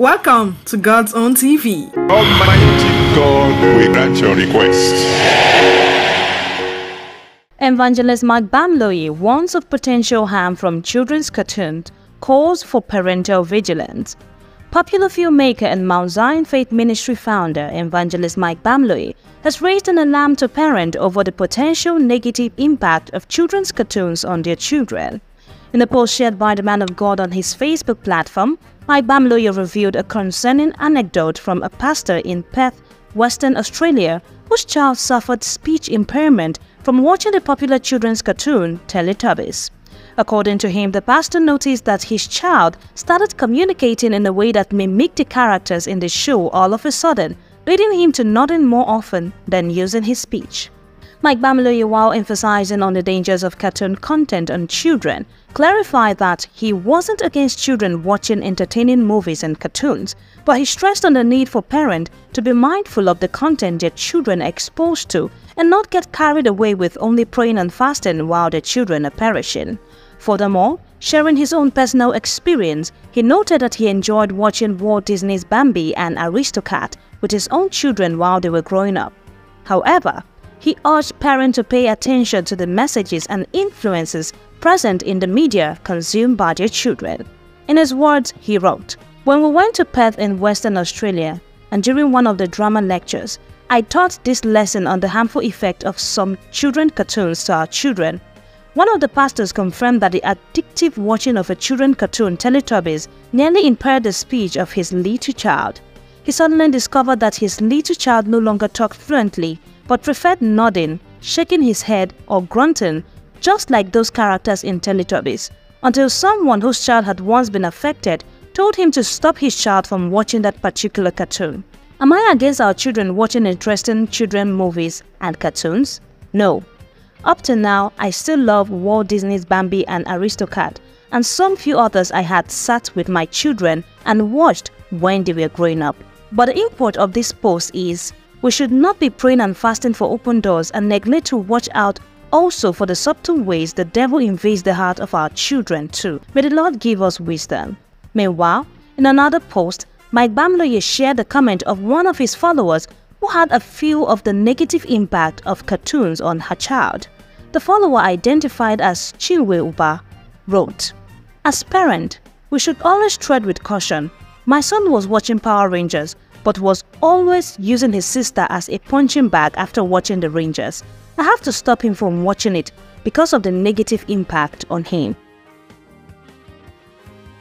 Welcome to God's Own TV. Almighty God will grant your request. Evangelist Mike Bamloye warns of potential harm from children's cartoons, calls for parental vigilance. Popular filmmaker and Mount Zion Faith Ministry founder, Evangelist Mike Bamloye, has raised an alarm to parents over the potential negative impact of children's cartoons on their children. In a post shared by the man of God on his Facebook platform, Mike Bamloye revealed a concerning anecdote from a pastor in Perth, Western Australia, whose child suffered speech impairment from watching the popular children's cartoon Teletubbies. According to him, the pastor noticed that his child started communicating in a way that mimicked the characters in the show all of a sudden, leading him to nodding more often than using his speech. Mike Bamloye, while emphasizing on the dangers of cartoon content on children, clarified that he wasn't against children watching entertaining movies and cartoons, but he stressed on the need for parents to be mindful of the content their children are exposed to and not get carried away with only praying and fasting while their children are perishing. Furthermore, sharing his own personal experience, he noted that he enjoyed watching Walt Disney's Bambi and Aristocats with his own children while they were growing up. However, he urged parents to pay attention to the messages and influences present in the media consumed by their children. In his words, he wrote, "When we went to Perth in Western Australia, and during one of the drama lectures, I taught this lesson on the harmful effect of some children's cartoons to our children. One of the pastors confirmed that the addictive watching of a children's cartoon Teletubbies nearly impaired the speech of his little child. He suddenly discovered that his little child no longer talked fluently, but preferred nodding, shaking his head, or grunting, just like those characters in Teletubbies, until someone whose child had once been affected told him to stop his child from watching that particular cartoon. Am I against our children watching interesting children movies and cartoons? No. Up to now, I still love Walt Disney's Bambi and Aristocats, and some few others I had sat with my children and watched when they were growing up. But the import of this post is, we should not be praying and fasting for open doors and neglect to watch out also for the subtle ways the devil invades the heart of our children too. May the Lord give us wisdom." Meanwhile, in another post, Mike Bamloye shared the comment of one of his followers who had a feel of the negative impact of cartoons on her child. The follower, identified as Chinwe Uba, wrote, "As parent, we should always tread with caution. My son was watching Power Rangers, but was always using his sister as a punching bag after watching the Rangers. I have to stop him from watching it because of the negative impact on him."